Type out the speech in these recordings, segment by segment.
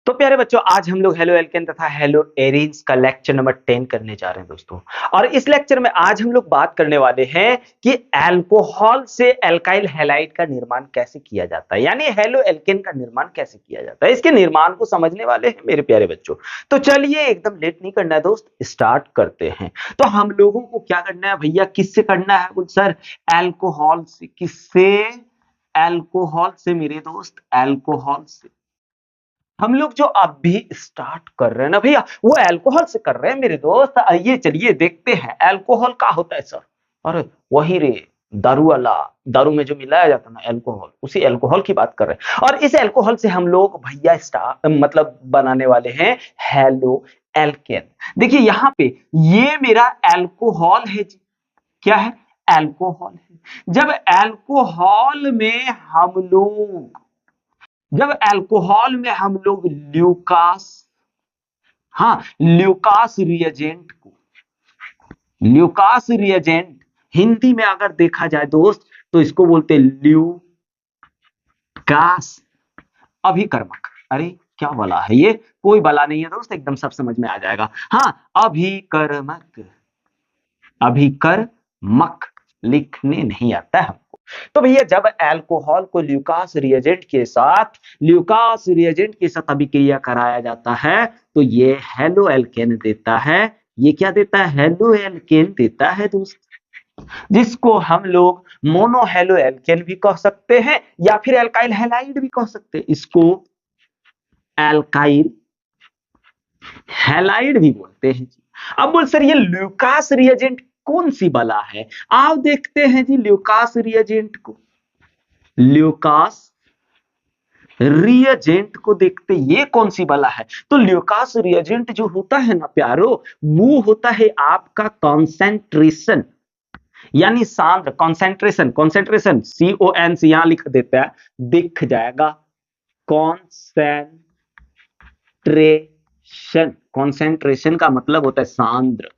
तो प्यारे बच्चों, आज हम लोग हेलो एल्केन तथा हेलो एरीन्स का लेक्चर नंबर 10 करने जा रहे हैं दोस्तों। और इस लेक्चर में आज हम लोग बात करने वाले हैं कि अल्कोहल से एल्काइल हैलाइड का निर्माण कैसे किया जाता है, यानी हेलो एल्केन का निर्माण कैसे किया जाता है। इसके निर्माण को समझने वाले हैं मेरे प्यारे बच्चों। तो चलिए, एकदम लेट नहीं करना है दोस्त, स्टार्ट करते हैं। तो हम लोगों को क्या करना है भैया, किससे करना है कुछ सर? अल्कोहल से। किससे? अल्कोहल से मेरे दोस्त, अल्कोहल से। हम लोग जो अभी स्टार्ट कर रहे हैं ना भैया, वो अल्कोहल से कर रहे हैं मेरे दोस्त। आइए चलिए देखते हैं अल्कोहल क्या होता है सर। अरे वही रे, दारू वाला, दारू में जो मिलाया जाता है ना अल्कोहल, उसी अल्कोहल की बात कर रहे हैं। और इस अल्कोहल से हम लोग भैया स्टार्ट मतलब बनाने वाले हैं हेलो एल्केन। देखिए यहाँ पे ये मेरा अल्कोहल है जी। क्या है? अल्कोहल है। जब अल्कोहल में हम लोग जब अल्कोहल में हम लोग ल्यूकास, हाँ, ल्यूकास रिएजेंट हिंदी में अगर देखा जाए दोस्त तो इसको बोलते हैं ल्यूकास अभिकर्मक। अरे क्या बला है ये? कोई बला नहीं है दोस्त, एकदम सब समझ में आ जाएगा। हाँ, अभिकर्मक, अभिकर्मक लिखने नहीं आता है। तो भैया जब अल्कोहल को ल्यूकास रिएजेंट के साथ अभिक्रिया कराया जाता है तो ये हेलो एल्केन देता है। ये क्या देता है? हेलो एल्केन देता है दोस्त, जिसको हम लोग मोनो हेलो एल्केन भी कह सकते हैं या फिर एल्काइल हैलाइड भी कह सकते हैं। इसको एल्काइल हैलाइड भी बोलते हैं जी। अब बोल सर, ये ल्यूकास रिएजेंट कौन सी बला है? आओ देखते हैं जी ल्यूकास रिएजेंट को। ल्यूकास रिएजेंट को देखते, ये कौन सी बला है? तो ल्यूकास रिएजेंट जो होता है ना प्यारो, वो होता है आपका कॉन्सेंट्रेशन, यानी सांद्र। कॉन्सेंट्रेशन, कॉन्सेंट्रेशन CON से यहां लिख देता है, दिख जाएगा कॉन्सेंट्रेशन। कॉन्सेंट्रेशन का मतलब होता है सांद्र,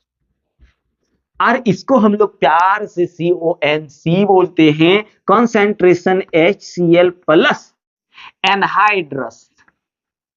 और इसको हम लोग प्यार से CONC बोलते हैं। Concentration HCl plus anhydrous,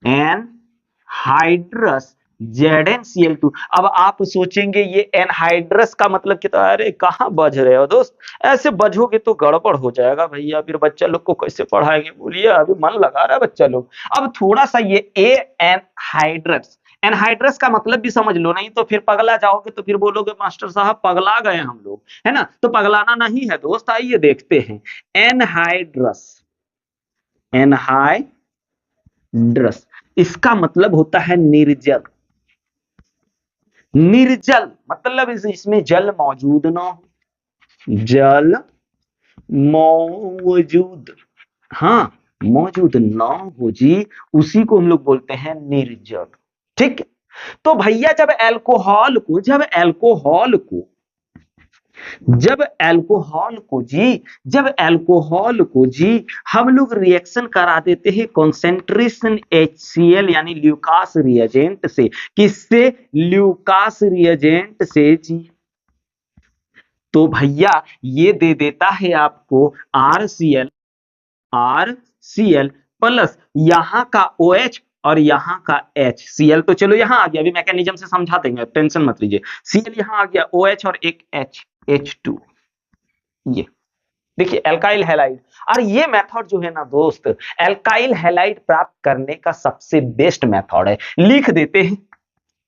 anhydrous ZnCl2। अब आप सोचेंगे ये एनहाइड्रस का मतलब क्या? अरे कहां बज रहे हो दोस्त, ऐसे बजोगे तो गड़बड़ हो जाएगा भैया, फिर बच्चा लोग को कैसे पढ़ाएंगे? बोलिए, अभी मन लगा रहा है बच्चा लोग। अब थोड़ा सा ये एनहाइड्रस, एनहाइड्रस का मतलब भी समझ लो, नहीं तो फिर पगला जाओगे तो फिर बोलोगे मास्टर साहब पगला गए हम लोग, है ना? तो पगलाना नहीं है दोस्त, आइए देखते हैं। एनहाइड्रस, एनहाइड्रस इसका मतलब होता है निर्जल। निर्जल मतलब इसमें जल मौजूद ना हो, जल मौजूद, हाँ, मौजूद ना हो जी, उसी को हम लोग बोलते हैं निर्जल। ठीक है? तो भैया जब अल्कोहल को जी हम लोग रिएक्शन करा देते हैं कॉन्सेंट्रेशन HCl यानी ल्यूकास रिएजेंट से। किससे? ल्यूकास रिएजेंट से जी। तो भैया ये दे देता है आपको RCl प्लस यहाँ का OH और यहाँ का HCl। तो चलो यहाँ आ गया, अभी मैकेनिज्म से समझा देंगे, टेंशन मत लीजिए। Cl यहाँ आ गया, OH और एक H2। ये देखिए एल्काइल हैलाइड। और ये मेथड जो है ना दोस्त, एल्काइल हैलाइड प्राप्त करने का सबसे बेस्ट मेथड है। लिख देते हैं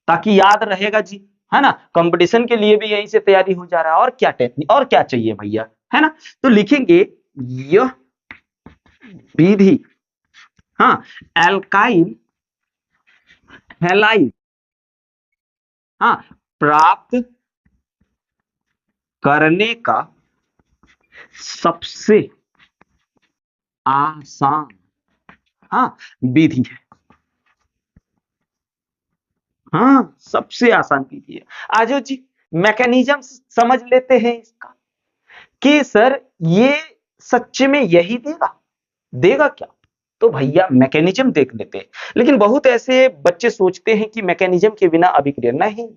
ताकि याद रहेगा जी, है ना? कंपटीशन के लिए भी यहीं से तैयारी हो जा रहा है। और क्या टेक्निक, और क्या चाहिए भैया, है ना? तो लिखेंगे यह विधि, हाँ, एल्काइल हैलाइड, हाँ, प्राप्त करने का सबसे आसान, हाँ, विधि है। हाँ, सबसे आसान विधि है। आजो जी मैकेनिज्म समझ लेते हैं इसका कि सर ये सच्चे में यही देगा क्या? तो भैया मैकेनिज्म देख लेते हैं। लेकिन बहुत ऐसे बच्चे सोचते हैं कि मैकेनिज्म के बिना अभिक्रिया नहीं।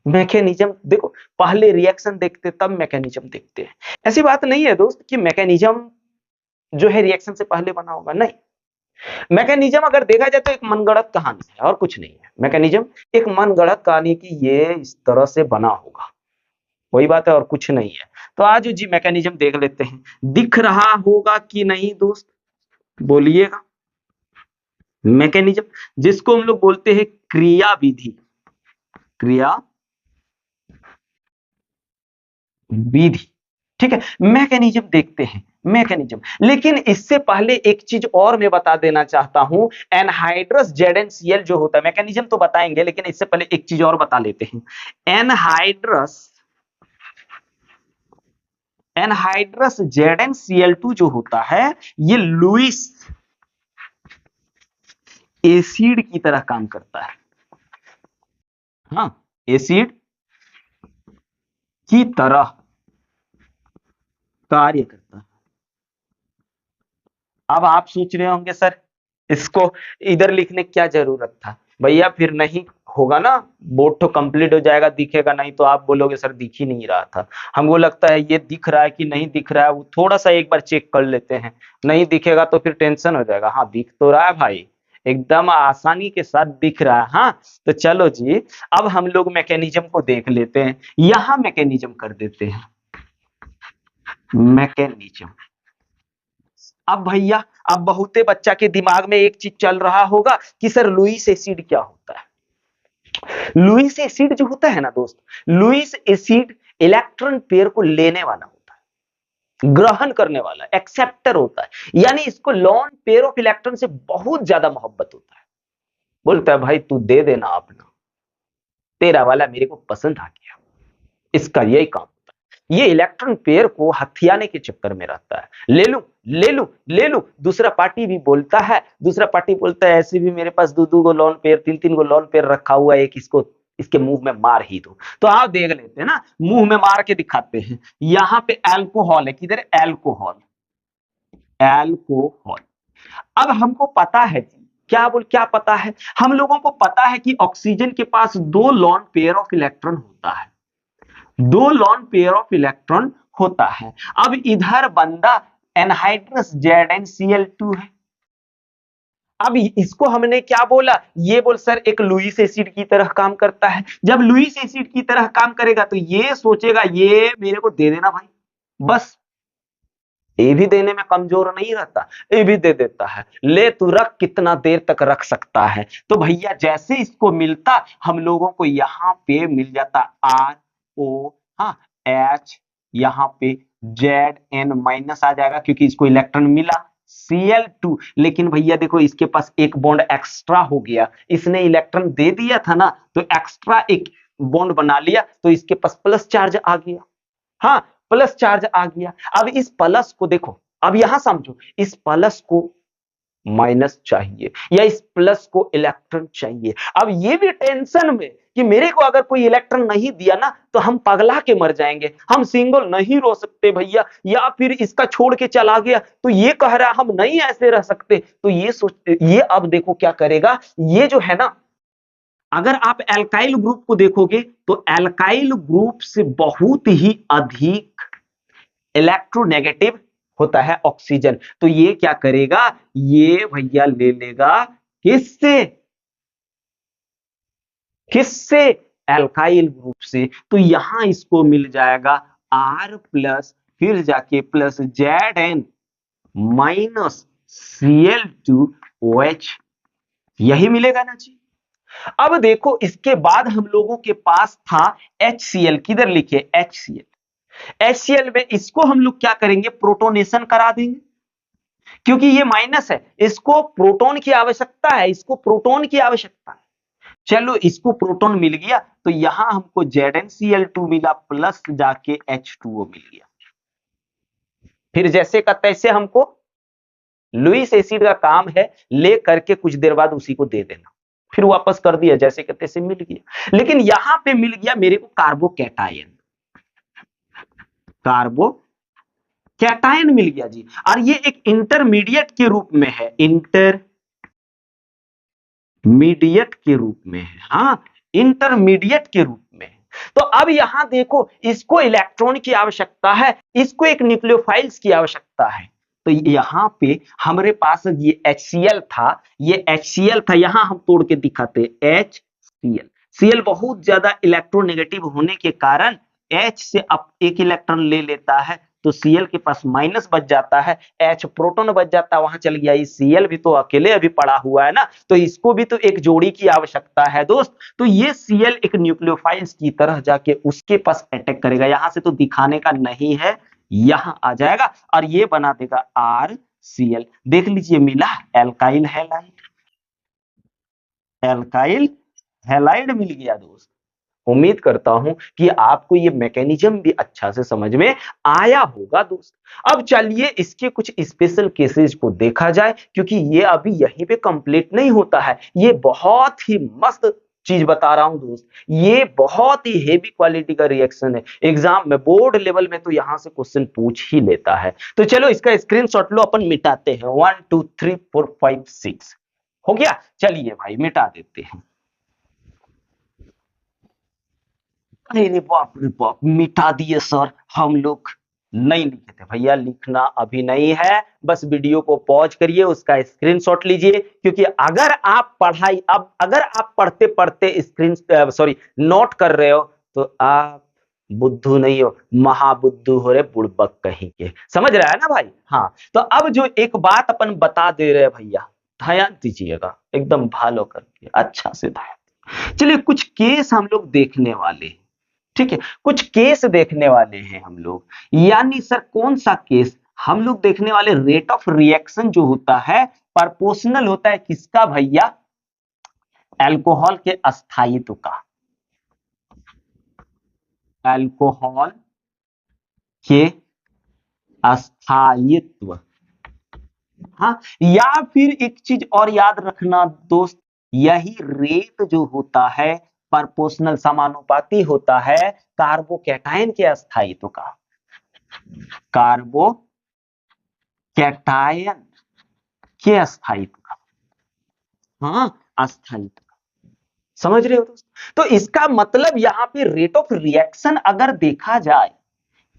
मैकेनिज्म देखो, पहले रिएक्शन देखते तब मैकेनिज्म देखते हैं। ऐसी बात नहीं है दोस्त कि मैकेनिज्म जो है रिएक्शन से पहले बना होगा, नहीं। मैकेनिज्म अगर देखा जाए तो एक मनगढ़ंत कहानी है और कुछ नहीं है। मैकेनिज्म एक मनगढ़ंत कहानी की ये इस तरह से बना होगा, वही बात है और कुछ नहीं है। तो आज जी मैकेनिज्म देख लेते हैं, दिख रहा होगा कि नहीं दोस्त, बोलिएगा। मैकेनिज्म जिसको हम लोग बोलते हैं क्रिया विधि, क्रिया विधि, ठीक है। मैकेनिज्म देखते हैं, मैकेनिज्म। लेकिन इससे पहले एक चीज और मैं बता देना चाहता हूं, एनहाइड्रस जेडेंसियल जो होता है, मैकेनिज्म तो बताएंगे लेकिन इससे पहले एक चीज और बता लेते हैं। एनहाइड्रस एनहाइड्रस जेडेंसियल जो होता है, ये लुईस एसिड की तरह काम करता है। हाँ, एसिड की तरह कार्य करता है। अब आप सोच रहे होंगे सर इसको इधर लिखने की क्या जरूरत था भैया, फिर नहीं होगा ना, बोर्ड तो कंप्लीट हो जाएगा, दिखेगा नहीं तो आप बोलोगे सर दिख ही नहीं रहा था। हमको लगता है ये दिख रहा है कि नहीं दिख रहा है, वो थोड़ा सा एक बार चेक कर लेते हैं, नहीं दिखेगा तो फिर टेंशन हो जाएगा। हाँ दिख तो रहा है भाई, एकदम आसानी के साथ दिख रहा है। हाँ तो चलो जी, अब हम लोग मैकेनिज्म को देख लेते हैं, यहां मैकेनिज्म कर देते हैं, मैकेनिज्म। अब भैया, अब बहुते बच्चा के दिमाग में एक चीज चल रहा होगा कि सर लुईस एसिड क्या होता है। लुईस एसिड जो होता है ना दोस्त, लुईस एसिड इलेक्ट्रॉन पेयर को लेने वाला होता है, ग्रहण करने वाला, एक्सेप्टर होता है। यानी इसको लॉन पेयर ऑफ इलेक्ट्रॉन से बहुत ज्यादा मोहब्बत होता है। बोलता है भाई तू दे देना अपना, तेरा वाला मेरे को पसंद आ गया। इसका यही काम, ये इलेक्ट्रॉन पेयर को हथियाने के चक्कर में रहता है, ले लूं ले लूं ले लूं। दूसरा पार्टी भी बोलता है, दूसरा पार्टी बोलता है ऐसे भी मेरे पास दो दो गो लॉन पेयर, तीन तीन गो लॉन पेयर रखा हुआ है, एक इसको इसके मुंह में मार ही दो। तो आप देख लेते हैं ना, मुंह में मार के दिखाते हैं। यहां पे एल्कोहल है, किधर एल्कोहल, एल्कोहल। अब हमको पता है क्या पता है, हम लोगों को पता है कि ऑक्सीजन के पास दो लॉन पेयर ऑफ इलेक्ट्रॉन होता है, दो लॉन पेयर ऑफ इलेक्ट्रॉन होता है। अब इधर बंदा एनहाइड्रस जेड है। अब इसको हमने क्या बोला, ये बोल सर एक लुईस एसिड की तरह काम करता है। जब लुईस एसिड की तरह काम करेगा तो ये सोचेगा ये मेरे को दे देना भाई, बस। ये भी देने में कमजोर नहीं रहता, ये भी दे देता है, ले तू रख, कितना देर तक रख सकता है। तो भैया जैसे इसको मिलता, हम लोगों को यहाँ पे मिल जाता आर ओ, हाँ एच, यहाँ पे जेड एन माइनस आ जाएगा क्योंकि इसको इलेक्ट्रॉन मिला Cl2। लेकिन भैया देखो इसके पास एक बॉन्ड एक्स्ट्रा हो गया, इसने इलेक्ट्रॉन दे दिया था ना, तो एक्स्ट्रा एक बॉन्ड बना लिया, तो इसके पास प्लस चार्ज आ गया। हाँ प्लस चार्ज आ गया। अब इस प्लस को देखो, अब यहां समझो, इस प्लस को माइनस चाहिए या इस प्लस को इलेक्ट्रॉन चाहिए। अब ये भी टेंशन में कि मेरे को अगर कोई इलेक्ट्रॉन नहीं दिया ना तो हम पगला के मर जाएंगे, हम सिंगल नहीं रो सकते भैया, या फिर इसका छोड़ के चला गया तो ये कह रहा है हम नहीं ऐसे रह सकते। तो ये सोच, ये अब देखो क्या करेगा, ये जो है ना, अगर आप एल्काइल ग्रुप को देखोगे तो एल्काइल ग्रुप से बहुत ही अधिक इलेक्ट्रोनेगेटिव होता है ऑक्सीजन। तो ये क्या करेगा, ये भैया ले लेगा किससे, किससे, एल्काइल ग्रुप से। तो यहां इसको मिल जाएगा R प्लस, फिर जाके प्लस Zn माइनस Cl2OH, यही मिलेगा ना जी। अब देखो इसके बाद हम लोगों के पास था HCl, किधर लिखे HCl। HCl में इसको हम लोग क्या करेंगे, प्रोटोनेशन करा देंगे, क्योंकि ये माइनस है, इसको प्रोटॉन की आवश्यकता है, इसको प्रोटॉन की आवश्यकता है। चलो इसको प्रोटॉन मिल गया तो यहां हमको ZnCl2 मिला प्लस जाके H2O मिल गया। फिर जैसे का तैसे हमको लुईस एसिड का काम है ले करके कुछ देर बाद उसी को दे देना, फिर वापस कर दिया जैसे का तैसे मिल गया। लेकिन यहां पे मिल गया मेरे को कार्बोकैटायन, कार्बो कैटायन मिल गया जी। और ये एक इंटरमीडिएट के रूप में है, इंटरमीडिएट के रूप में है, हाँ इंटरमीडिएट के रूप में है। तो अब यहां देखो इसको इलेक्ट्रॉन की आवश्यकता है, इसको एक न्यूक्लियोफाइल्स की आवश्यकता है। तो यहाँ पे हमारे पास ये HCl था, ये HCl था, यहां हम तोड़ के दिखाते HCl। Cl बहुत ज्यादा इलेक्ट्रोनेगेटिव होने के कारण H से अब एक इलेक्ट्रॉन ले लेता है, तो Cl के पास माइनस बच जाता है, H प्रोटॉन बच जाता है, वहां चल गया। ये Cl भी तो अकेले अभी पड़ा हुआ है ना, तो इसको भी तो एक जोड़ी की आवश्यकता है दोस्त। तो ये Cl एक न्यूक्लियोफाइल्स की तरह जाके उसके पास अटैक करेगा, यहां से तो दिखाने का नहीं है, यहां आ जाएगा और ये बना देगा RCl। देख लीजिए मिला एल्काइल हैलाइड, एल्काइल हैलाइड मिल गया दोस्त। उम्मीद करता हूं कि आपको ये मैकेनिज्म भी अच्छा से समझ में आया होगा दोस्त। अब चलिए इसके कुछ स्पेशल केसेस को देखा जाए, क्योंकि ये अभी यहीं पे कंप्लीट नहीं होता है। ये बहुत ही मस्त चीज बता रहा हूं दोस्त, ये बहुत ही हेवी क्वालिटी का रिएक्शन है। एग्जाम में बोर्ड लेवल में तो यहां से क्वेश्चन पूछ ही लेता है। तो चलो इसका स्क्रीनशॉट लो, अपन मिटाते हैं। 1 2 3 4 5 6 हो गया। चलिए भाई मिटा देते हैं। अरे बाप रे बाप, मिटा दिए सर हम लोग। नहीं लिखे थे भैया, लिखना अभी नहीं है, बस वीडियो को पॉज करिए, उसका स्क्रीनशॉट लीजिए, क्योंकि अगर आप पढ़ाई अब अगर आप पढ़ते पढ़ते स्क्रीन सॉरी नोट कर रहे हो, तो आप बुद्धू नहीं हो, महाबुद्धू हो रहे, बुड़बक कहीं के। समझ रहा है ना भाई? हाँ, तो अब जो एक बात अपन बता दे रहे हैं भैया, ध्यान दीजिएगा एकदम भालो करके, अच्छा से ध्यान। चलिए कुछ केस हम लोग देखने वाले हैं, ठीक है, कुछ केस देखने वाले हैं हम लोग। यानी सर कौन सा केस हम लोग देखने वाले? रेट ऑफ रिएक्शन जो होता है प्रोपोर्शनल होता है किसका भैया? अल्कोहल के अस्थायित्व का, अल्कोहल के अस्थायित्व। हाँ, या फिर एक चीज और याद रखना दोस्त, यही रेट जो होता है प्रोपोर्शनल समानुपाती होता है कार्बोकैटायन के अस्थायित्व का, कार्बोकैटायन के अस्थायित्व का। हाँ, अस्थायित्व। समझ रहे हो दोस्त? तो इसका मतलब यहां पे रेट ऑफ रिएक्शन अगर देखा जाए,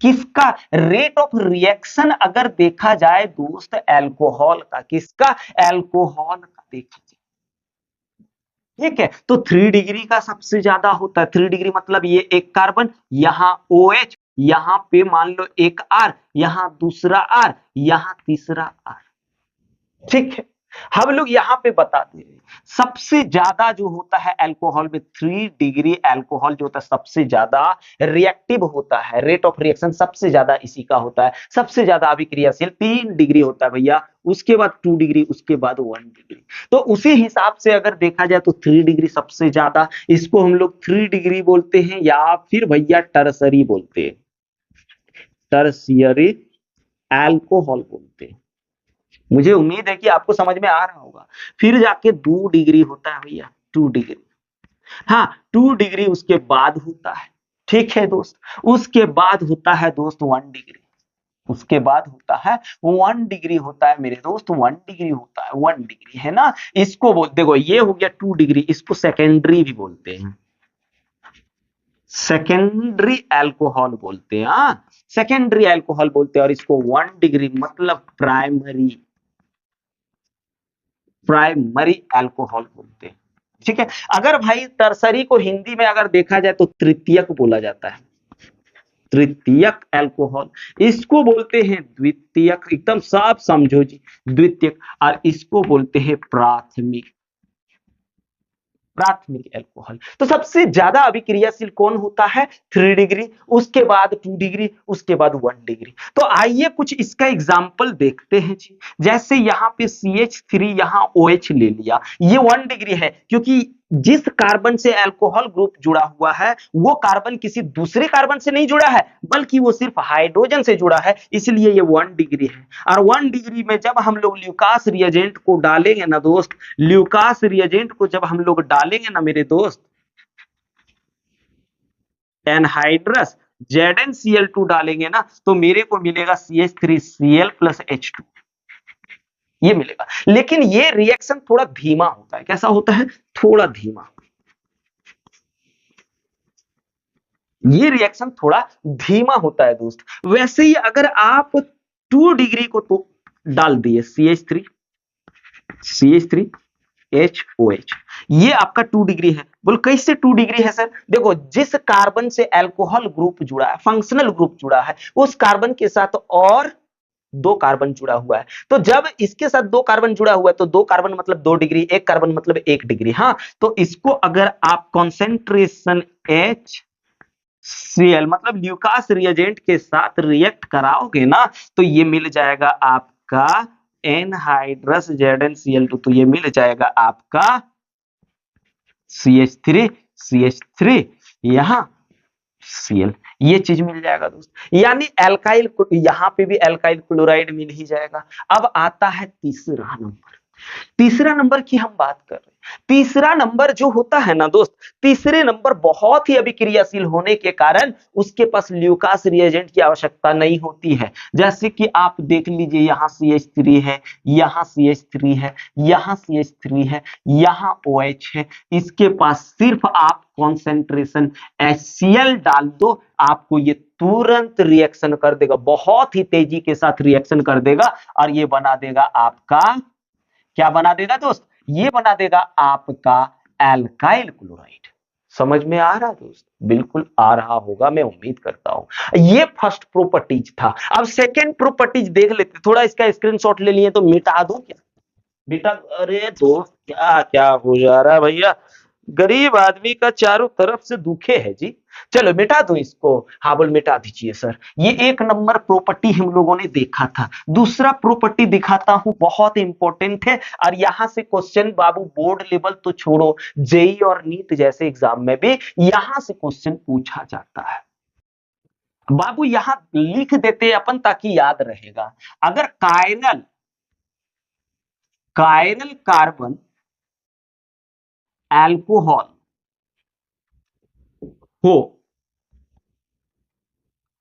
किसका रेट ऑफ रिएक्शन अगर देखा जाए दोस्त? अल्कोहल का। किसका? अल्कोहल का देखा जाए, ठीक है। तो 3 डिग्री का सबसे ज्यादा होता है। 3 डिग्री मतलब ये एक कार्बन, यहां OH, यहां पे मान लो एक R, यहां दूसरा R, यहां तीसरा R, ठीक है। हम लोग यहां पे बताते हैं सबसे ज्यादा जो होता है अल्कोहल में 3 डिग्री अल्कोहल जो होता है सबसे ज्यादा रिएक्टिव होता है। रेट ऑफ रिएक्शन सबसे ज्यादा इसी का होता है, सबसे ज्यादा अभिक्रियाशील 3 डिग्री होता है भैया, उसके बाद 2 डिग्री, उसके बाद 1 डिग्री। तो उसी हिसाब से अगर देखा जाए तो 3 डिग्री सबसे ज्यादा, इसको हम लोग 3 डिग्री बोलते हैं, या फिर भैया टर्सरी बोलते हैं, टर्सियरी अल्कोहल बोलते हैं। मुझे उम्मीद है कि आपको समझ में आ रहा होगा। फिर जाके 2 डिग्री होता है भैया, 2 डिग्री। हाँ, 2 डिग्री उसके बाद होता है, ठीक है दोस्त। उसके बाद होता है दोस्त 1 डिग्री, उसके बाद होता है 1 डिग्री होता है मेरे दोस्त, 1 डिग्री होता है, 1 डिग्री है ना। इसको बोल देखो, ये हो गया 2 डिग्री, इसको सेकेंडरी भी बोलते हैं, सेकेंडरी अल्कोहल बोलते हैं। हाँ, सेकेंडरी अल्कोहल बोलते हैं। और इसको 1 डिग्री मतलब प्राइमरी, प्राइमरी अल्कोहल बोलते हैं, ठीक है। अगर भाई टर्सरी को हिंदी में अगर देखा जाए तो तृतीयक बोला जाता है, तृतीयक अल्कोहल। इसको बोलते हैं द्वितीयक, एकदम साफ समझो जी, द्वितीयक। और इसको बोलते हैं प्राथमिक, प्राथमिक अल्कोहल। तो सबसे ज्यादा अभिक्रियाशील कौन होता है? 3 डिग्री, उसके बाद 2 डिग्री, उसके बाद 1 डिग्री। तो आइए कुछ इसका एग्जाम्पल देखते हैं जी। जैसे यहाँ पे CH3, यहाँ OH ले लिया, ये 1 डिग्री है, क्योंकि जिस कार्बन से अल्कोहल ग्रुप जुड़ा हुआ है वो कार्बन किसी दूसरे कार्बन से नहीं जुड़ा है, बल्कि वो सिर्फ हाइड्रोजन से जुड़ा है, इसलिए ये 1 डिग्री है। और 1 डिग्री में जब हम लोग ल्यूकास रिएजेंट को डालेंगे ना दोस्त, ल्यूकास रिएजेंट को जब हम लोग डालेंगे ना मेरे दोस्त, एनहाइड्रस ZnCl2 डालेंगे ना, तो मेरे को मिलेगा CH3Cl प्लस H2, ये मिलेगा। लेकिन ये रिएक्शन थोड़ा धीमा होता है। कैसा होता है? थोड़ा धीमा। ये रिएक्शन थोड़ा धीमा होता है दोस्त। वैसे ही अगर आप 2 डिग्री को, तो डाल दिए CH3 ये आपका 2 डिग्री है। बोल कैसे 2 डिग्री है सर? देखो जिस कार्बन से अल्कोहल ग्रुप जुड़ा है, फंक्शनल ग्रुप जुड़ा है, उस कार्बन के साथ और 2 कार्बन जुड़ा हुआ है। तो जब इसके साथ 2 कार्बन जुड़ा हुआ है तो 2 कार्बन मतलब 2 डिग्री, 1 कार्बन मतलब 1 डिग्री। हाँ, तो इसको अगर आप कॉन्सेंट्रेशन HCl मतलब ल्यूकास रिएजेंट के साथ रिएक्ट कराओगे ना, तो ये मिल जाएगा आपका एनहाइड्रस ZnCl2, तो ये मिल जाएगा आपका CH3 यहां Cl, ये चीज मिल जाएगा दोस्त। यानी एल्काइल, यहां पे भी एल्काइल क्लोराइड मिल ही जाएगा। अब आता है तीसरा नंबर। तीसरा नंबर की हम बात कर रहे हैं। तीसरा नंबर जो होता है ना दोस्त, तीसरे नंबर बहुत ही अभिक्रियाशील होने के कारण उसके पास ल्यूकास रिएजेंट की आवश्यकता नहीं होती है। जैसे कि आप देख लीजिए, यहां CH3 है, यहां CH3 है, यहां CH3 है, यहां OH है। इसके पास सिर्फ आप कॉन्सेंट्रेशन HCl डाल दो, आपको ये तुरंत रिएक्शन कर देगा, बहुत ही तेजी के साथ रिएक्शन कर देगा और ये बना देगा आपका, क्या बना देगा दोस्त? ये बना देगा आपका एल्काइल क्लोराइड। समझ में आ रहा है दोस्त? बिल्कुल आ रहा होगा, मैं उम्मीद करता हूं। ये फर्स्ट प्रॉपर्टीज था। अब सेकंड प्रॉपर्टीज देख लेते। थोड़ा इसका स्क्रीनशॉट ले लिए तो मिटा दूं क्या? बेटा अरे दोस्त, क्या क्या हो जा रहा है भैया? गरीब आदमी का चारों तरफ से दुखे है जी। चलो मिटा दो इसको। हाँ बोल, मिटा दीजिए सर। ये 1 नंबर प्रॉपर्टी हम लोगों ने देखा था। दूसरा प्रॉपर्टी दिखाता हूं, बहुत इंपॉर्टेंट है और यहां से क्वेश्चन बाबू बोर्ड लेवल तो छोड़ो, जेई और नीट जैसे एग्जाम में भी यहां से क्वेश्चन पूछा जाता है। बाबू यहां लिख देते अपन ताकि याद रहेगा। अगर कायरल कार्बन अल्कोहल हो,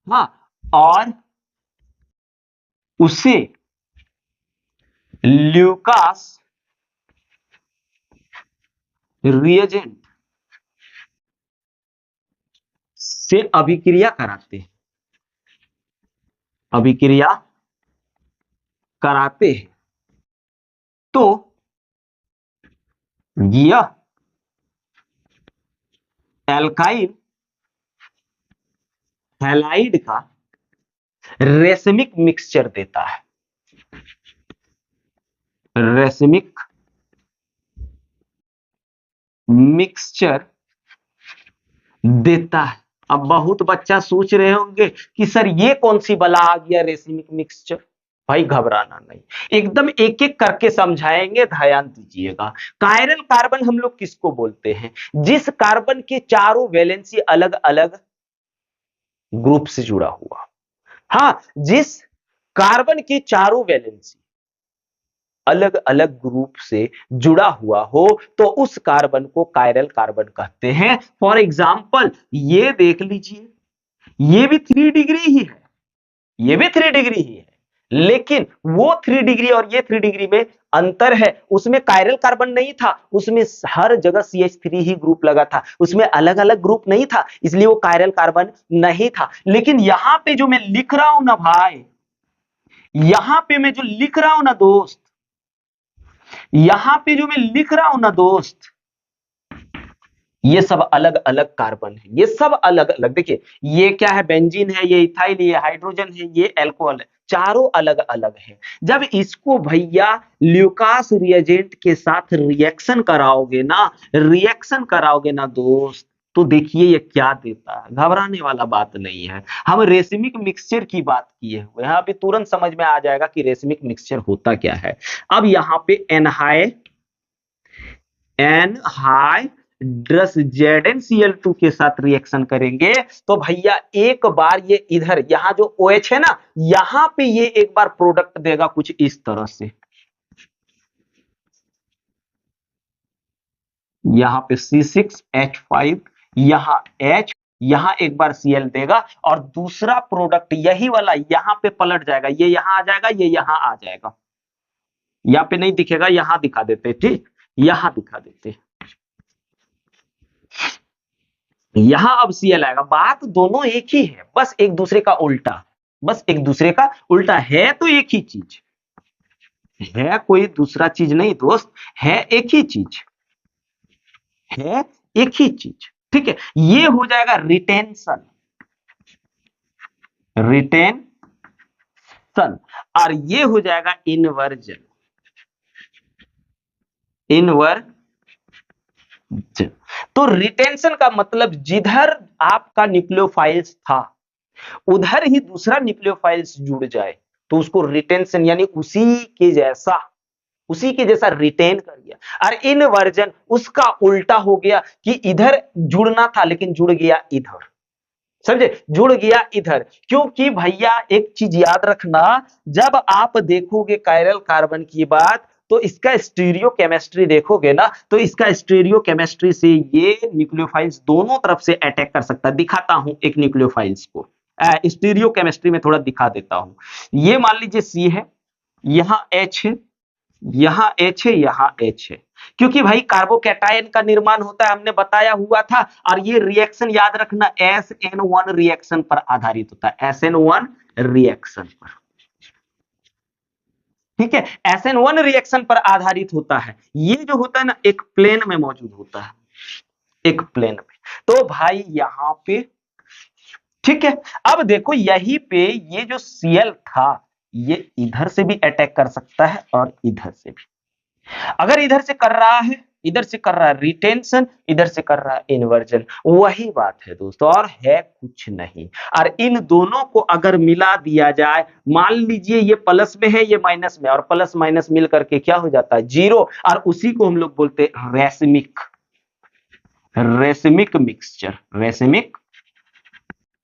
हाँ, और उसे ल्यूकास रिएजेंट से अभिक्रिया कराते हैं, अभिक्रिया कराते हैं, तो यह एल्काइल हैलाइड का रेसमिक मिक्सचर देता है, रेसमिक मिक्सचर देता है। अब बहुत बच्चा सोच रहे होंगे कि सर ये कौन सी बला आ गया रेसमिक मिक्सचर। भाई घबराना नहीं, एकदम एक एक करके समझाएंगे, ध्यान दीजिएगा। कायरल कार्बन हम लोग किसको बोलते हैं? जिस कार्बन के चारों वैलेंसी अलग अलग ग्रुप से जुड़ा हुआ। हाँ, जिस कार्बन की चारों वैलेंसी अलग अलग ग्रुप से जुड़ा हुआ हो तो उस कार्बन को कायरल कार्बन कहते हैं। फॉर एग्जाम्पल ये देख लीजिए, ये भी 3 डिग्री ही है, ये भी 3 डिग्री ही है, लेकिन वो 3 डिग्री और ये 3 डिग्री में अंतर है। उसमें कायरल कार्बन नहीं था, उसमें हर जगह CH3 ही ग्रुप लगा था, उसमें अलग अलग ग्रुप नहीं था, इसलिए वो कायरल कार्बन नहीं था। लेकिन यहां पे जो मैं लिख रहा हूं ना भाई, यहां पे मैं जो लिख रहा हूं ना दोस्त, यहां पे जो मैं लिख रहा हूं ना दोस्त, ये सब अलग अलग कार्बन है, ये सब अलग अलग। देखिए ये क्या है, बेंजीन है, ये इथाइल, ये हाइड्रोजन है, ये अल्कोहल है, चारों अलग अलग है। जब इसको भैया ल्यूकास रिएजेंट के साथ रिएक्शन कराओगे ना, रिएक्शन कराओगे ना दोस्त, तो देखिए ये क्या देता है। घबराने वाला बात नहीं है, हम रेसमिक मिक्सचर की बात किए हुए हैं। अभी तुरंत समझ में आ जाएगा कि रेसमिक मिक्सचर होता क्या है। अब यहां पे एनहाइड्रस ZnCl2 के साथ रिएक्शन करेंगे तो भैया एक बार ये इधर, यहां जो OH है ना, यहां पे ये एक बार प्रोडक्ट देगा कुछ इस तरह से, यहां पे C6H5, यहां H, यहां एक बार Cl देगा और दूसरा प्रोडक्ट यही वाला यहां पे पलट जाएगा, ये यहां आ जाएगा, ये यहां आ जाएगा। यहां पे नहीं दिखेगा, यहां दिखा देते, ठीक, यहां दिखा देते, यहां अब Cl आएगा। बात दोनों एक ही है, बस एक दूसरे का उल्टा, बस एक दूसरे का उल्टा है, तो एक ही चीज। है कोई दूसरा चीज नहीं दोस्त, है एक ही चीज, है एक ही चीज। ठीक है, ये हो जाएगा रिटेंशन, रिटेंशन, और ये हो जाएगा इन्वर्जन, इन्वर्जन। तो रिटेंशन का मतलब जिधर आपका न्यूक्लियोफाइल्स था उधर ही दूसरा न्यूक्लियोफाइल्स जुड़ जाए तो उसको रिटेंशन, यानी उसी के जैसा रिटेन कर गया। और इनवर्जन उसका उल्टा हो गया कि इधर जुड़ना था लेकिन जुड़ गया इधर, समझे, जुड़ गया इधर। क्योंकि भैया एक चीज याद रखना, जब आप देखोगे कायरल कार्बन की बात तो इसका स्टीरियो केमिस्ट्री देखोगे ना, तो इसका स्टीरियो केमिस्ट्री से ये न्यूक्लियोफाइल्स दोनों तरफ से अटैक कर सकता है। दिखाता हूं एक न्यूक्लियोफाइल्स को, स्टीरियो केमिस्ट्री में थोड़ा दिखा देता हूं। ये मान लीजिए सी है, यहां H है, यहां H है, यहां H है। क्योंकि भाई कार्बोकैटायन का निर्माण होता है, हमने बताया हुआ था। और ये रिएक्शन याद रखना SN1 रिएक्शन पर आधारित होता है, SN1 रिएक्शन पर। ठीक है, SN1 रिएक्शन पर आधारित होता है। ये जो होता है ना एक प्लेन में मौजूद होता है, एक प्लेन में। तो भाई यहां पे, ठीक है, अब देखो यहीं पे ये जो Cl था ये इधर से भी अटैक कर सकता है और इधर से भी। अगर इधर से कर रहा है, इधर से कर रहा है रिटेंशन, इधर से कर रहा है इन्वर्जन, वही बात है दोस्तों, और है कुछ नहीं। और इन दोनों को अगर मिला दिया जाए, मान लीजिए ये प्लस में है, ये माइनस में, और प्लस माइनस मिल करके क्या हो जाता है, जीरो। और उसी को हम लोग बोलते हैं racemic, racemic mixture, racemic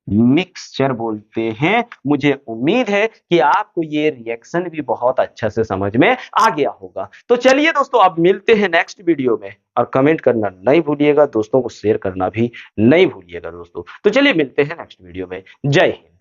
mixture बोलते हैं। मुझे उम्मीद है कि आपको ये रिएक्शन भी बहुत अच्छा से समझ में आ गया होगा। तो चलिए दोस्तों, अब मिलते हैं नेक्स्ट वीडियो में, और कमेंट करना नहीं भूलिएगा, दोस्तों को शेयर करना भी नहीं भूलिएगा दोस्तों। तो चलिए मिलते हैं नेक्स्ट वीडियो में। जय हिंद।